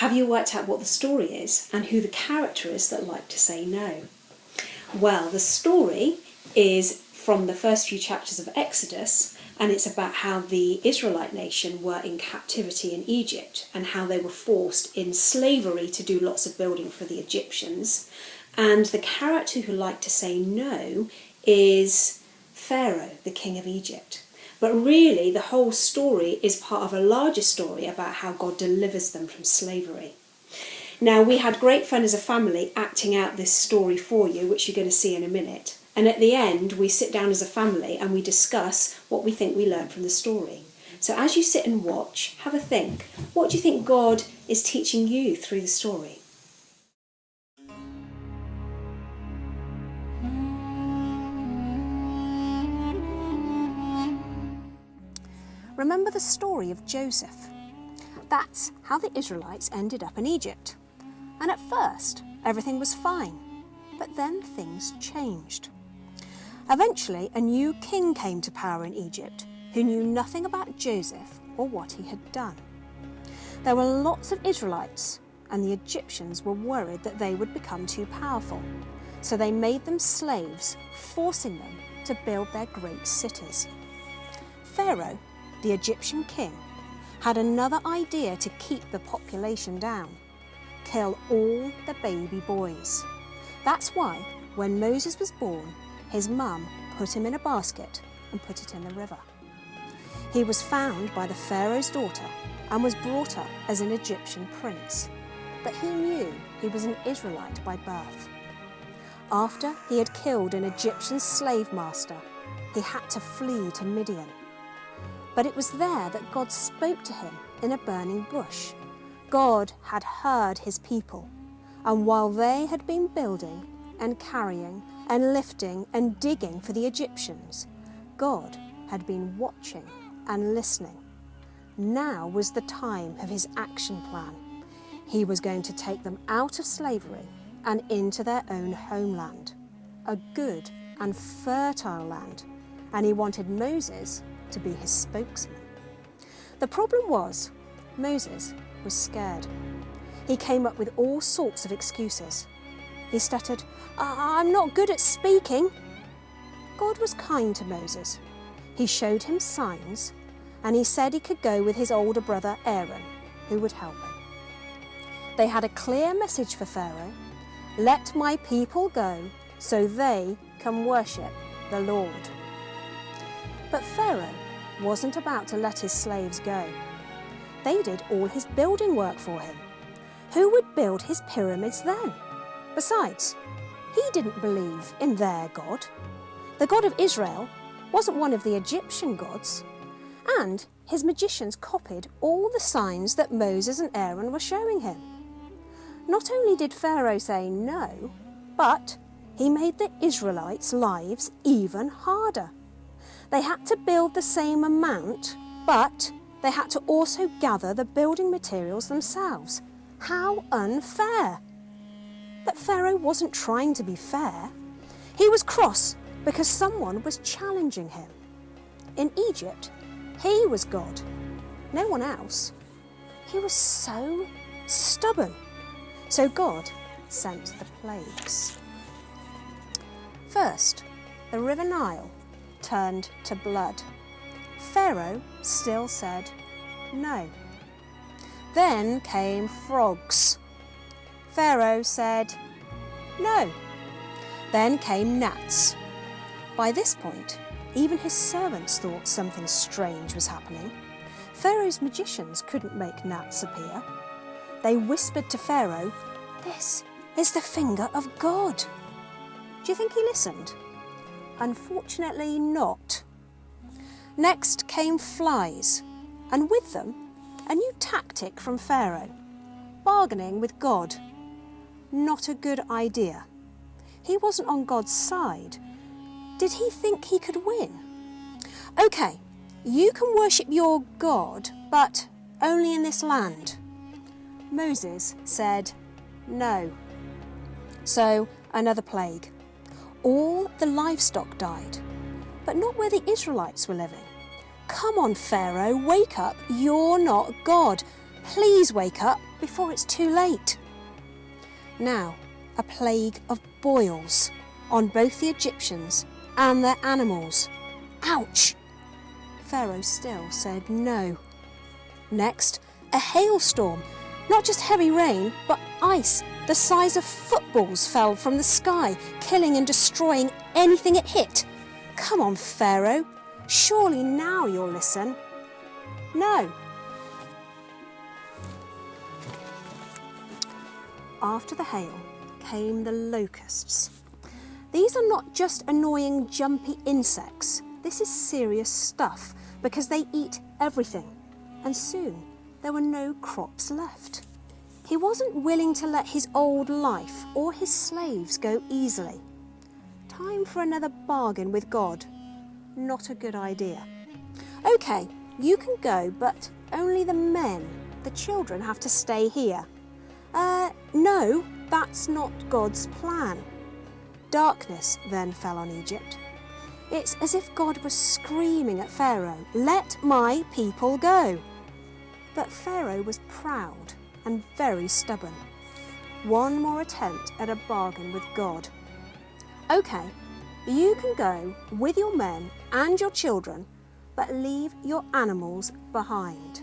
Have you worked out what the story is and who the character is that like to say no? Well, the story is from the first few chapters of Exodus, and it's about how the Israelite nation were in captivity in Egypt and how they were forced in slavery to do lots of building for the Egyptians. And the character who liked to say no is Pharaoh, the king of Egypt. But really, the whole story is part of a larger story about how God delivers them from slavery. Now, we had great fun as a family acting out this story for you, which you're going to see in a minute. And at the end, we sit down as a family and we discuss what we think we learned from the story. So as you sit and watch, have a think. What do you think God is teaching you through the story? Remember the story of Joseph. That's how the Israelites ended up in Egypt. And at first, everything was fine. But then things changed. Eventually, a new king came to power in Egypt who knew nothing about Joseph or what he had done. There were lots of Israelites, and the Egyptians were worried that they would become too powerful. So they made them slaves, forcing them to build their great cities. Pharaoh, the Egyptian king, had another idea to keep the population down: kill all the baby boys. That's why, when Moses was born, his mum put him in a basket and put it in the river. He was found by the Pharaoh's daughter and was brought up as an Egyptian prince, but he knew he was an Israelite by birth. After he had killed an Egyptian slave master, he had to flee to Midian. But it was there that God spoke to him in a burning bush. God had heard his people, and while they had been building and carrying and lifting and digging for the Egyptians, God had been watching and listening. Now was the time of his action plan. He was going to take them out of slavery and into their own homeland, a good and fertile land, and he wanted Moses to be his spokesman. The problem was, Moses was scared. He came up with all sorts of excuses. He stuttered, "I'm not good at speaking." God was kind to Moses. He showed him signs, and he said he could go with his older brother Aaron, who would help him. They had a clear message for Pharaoh: "Let my people go so they can worship the Lord." But Pharaoh wasn't about to let his slaves go. They did all his building work for him. Who would build his pyramids then? Besides, he didn't believe in their God. The God of Israel wasn't one of the Egyptian gods, and his magicians copied all the signs that Moses and Aaron were showing him. Not only did Pharaoh say no, but he made the Israelites' lives even harder. They had to build the same amount, but they had to also gather the building materials themselves. How unfair! But Pharaoh wasn't trying to be fair. He was cross because someone was challenging him. In Egypt, he was God, no one else. He was so stubborn. So God sent the plagues. First, the River Nile turned to blood. Pharaoh still said no. Then came frogs. Pharaoh said no. Then came gnats. By this point, even his servants thought something strange was happening. Pharaoh's magicians couldn't make gnats appear. They whispered to Pharaoh, "This is the finger of God." Do you think he listened? Unfortunately not. Next came flies, and with them, a new tactic from Pharaoh: bargaining with God. Not a good idea. He wasn't on God's side. Did he think he could win? "Okay, you can worship your God, but only in this land." Moses said no. So another plague. All the livestock died, but not where the Israelites were living. "Come on, Pharaoh, wake up. You're not God. Please wake up before it's too late. Now, a plague of boils on both the Egyptians and their animals. Ouch! Pharaoh still said no. Next, a hailstorm. Not just heavy rain, but ice the size of footballs fell from the sky, killing and destroying anything it hit. Come on, Pharaoh. Surely now you'll listen. No. After the hail came the locusts. These are not just annoying, jumpy insects. This is serious stuff because they eat everything. And soon there were no crops left. He wasn't willing to let his old life or his slaves go easily. Time for another bargain with God. Not a good idea. Okay, you can go, but only the men, the children, have to stay here. No, that's not God's plan. Darkness then fell on Egypt. It's as if God was screaming at Pharaoh, "Let my people go." But Pharaoh was proud and very stubborn. One more attempt at a bargain with God. Okay, you can go with your men and your children, but leave your animals behind.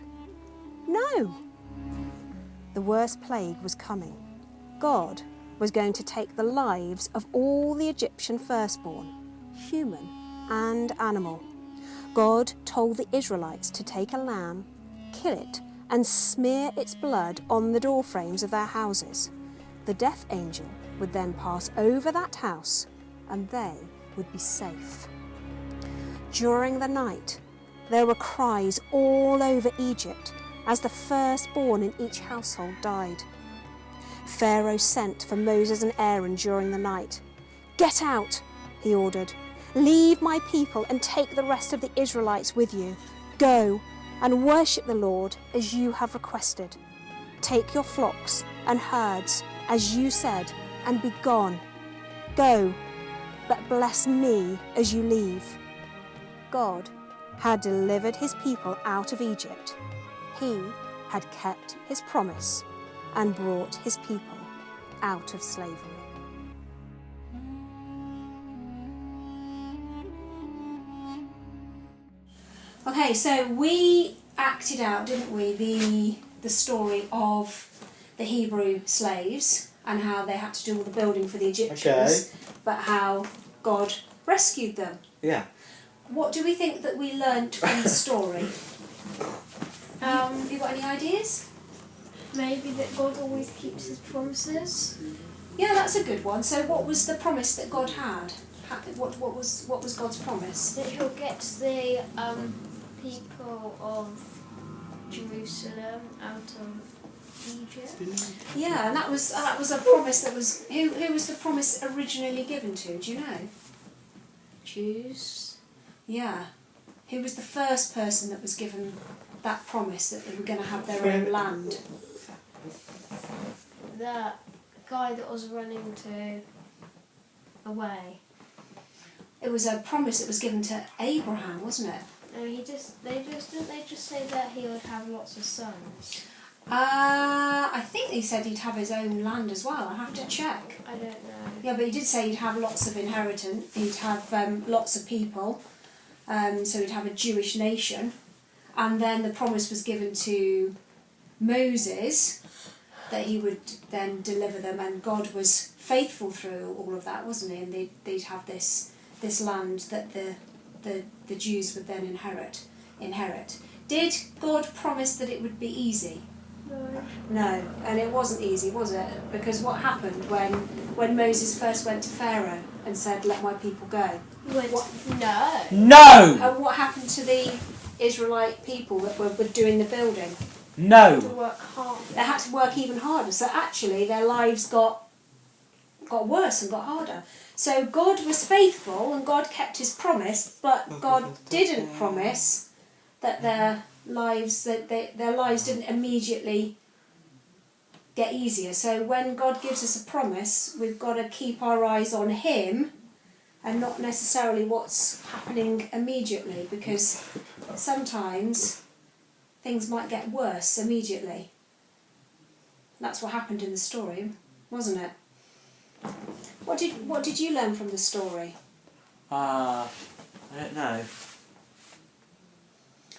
No! The worst plague was coming. God was going to take the lives of all the Egyptian firstborn, human and animal. God told the Israelites to take a lamb, kill it, and smear its blood on the doorframes of their houses. The death angel would then pass over that house and they would be safe. During the night, there were cries all over Egypt as the firstborn in each household died. Pharaoh sent for Moses and Aaron during the night. "Get out," he ordered. "Leave my people and take the rest of the Israelites with you. Go and worship the Lord as you have requested. Take your flocks and herds as you said and be gone. Go, but bless me as you leave." God had delivered his people out of Egypt. He had kept his promise and brought his people out of slavery. Okay, so we acted out, didn't we, the story of the Hebrew slaves and how they had to do all the building for the Egyptians, but how God rescued them. Yeah. What do we think that we learnt from the story? Have you got any ideas? Maybe that God always keeps his promises. Yeah, that's a good one. So what was the promise that God had? What was God's promise? That he'll get the people of Jerusalem out of Egypt. Yeah, and that was a promise that was... Who was the promise originally given to? Do you know? Jews. Yeah. Who was the first person that was given that promise that they were going to have their own land? The guy that was running away. It was a promise that was given to Abraham, wasn't it? No, didn't they just say that he would have lots of sons? I think he said he'd have his own land as well. I have to check. I don't know. Yeah, but he did say he'd have lots of inheritance. He'd have lots of people. So he'd have a Jewish nation. And then the promise was given to Moses that he would then deliver them, and God was faithful through all of that, wasn't he? And they'd have this land that the Jews would then inherit. Did God promise that it would be easy? No. No, and it wasn't easy, was it? Because what happened when Moses first went to Pharaoh and said, "Let my people go"? He went, no. No! And what happened to the Israelite people that were doing the building? To No! work hard. They had to work even harder. So actually their lives got worse and got harder. So God was faithful and God kept his promise, but God didn't promise that their lives didn't immediately get easier. So when God gives us a promise, we've got to keep our eyes on him and not necessarily what's happening immediately, because sometimes things might get worse immediately. That's what happened in the story, wasn't it? What did you learn from the story? I don't know.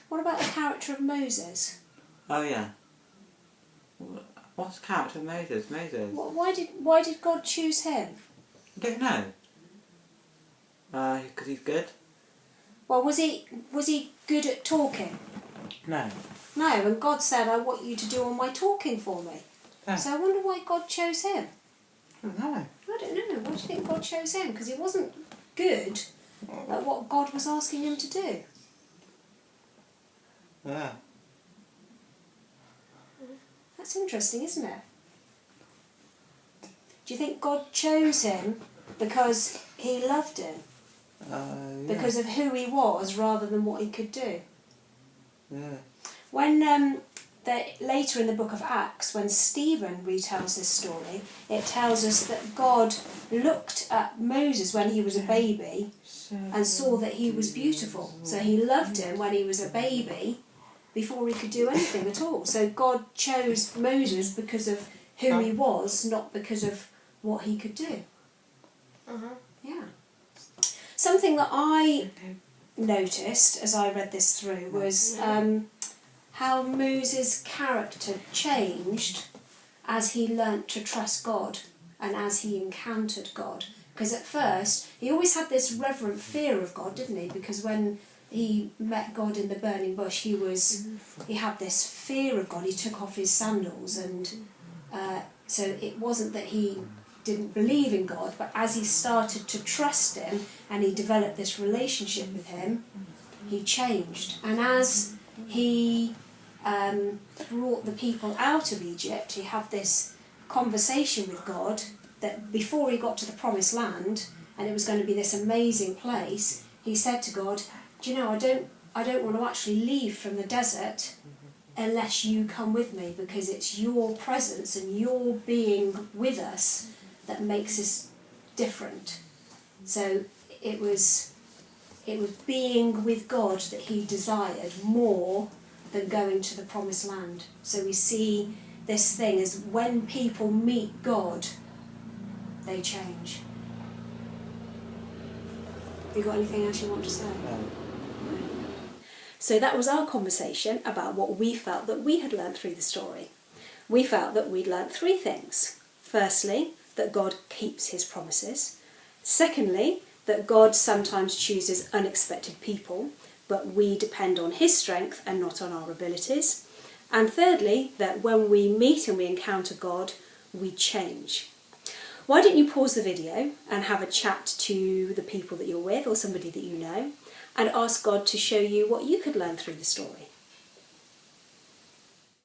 What about the character of Moses? Oh yeah. What's the character of Moses? Why did God choose him? I don't know. Because he's good? Well, was he good at talking? No. No, and God said, I want you to do all my talking for me. Yeah. So I wonder why God chose him. I don't know. I don't know. Why do you think God chose him? Because he wasn't good at what God was asking him to do. Yeah. That's interesting, isn't it? Do you think God chose him because he loved him? Yeah. Because of who he was rather than what he could do? Yeah. When later in the book of Acts, when Stephen retells this story, it tells us that God looked at Moses when he was a baby and saw that he was beautiful. So he loved him when he was a baby before he could do anything at all. So God chose Moses because of who he was, not because of what he could do. Yeah. Something that I noticed as I read this through was how Moses' character changed as he learnt to trust God and as he encountered God. Because at first, he always had this reverent fear of God, didn't he? Because when he met God in the burning bush, he had this fear of God. He took off his sandals, and so it wasn't that he didn't believe in God, but as he started to trust him and he developed this relationship with him, he changed. And as he brought the people out of Egypt, he had this conversation with God that before he got to the promised land and it was going to be this amazing place, he said to God, do you know, I don't want to actually leave from the desert unless you come with me, because it's your presence and your being with us that makes us different. So it was being with God that he desired more than going to the promised land. So we see this thing as when people meet God, they change. Have you got anything else you want to say? No. So that was our conversation about what we felt that we had learnt through the story. We felt that we'd learnt three things. Firstly, that God keeps his promises. Secondly, that God sometimes chooses unexpected people, but we depend on his strength and not on our abilities. And thirdly, that when we meet and we encounter God, we change. Why don't you pause the video and have a chat to the people that you're with or somebody that you know, and ask God to show you what you could learn through the story.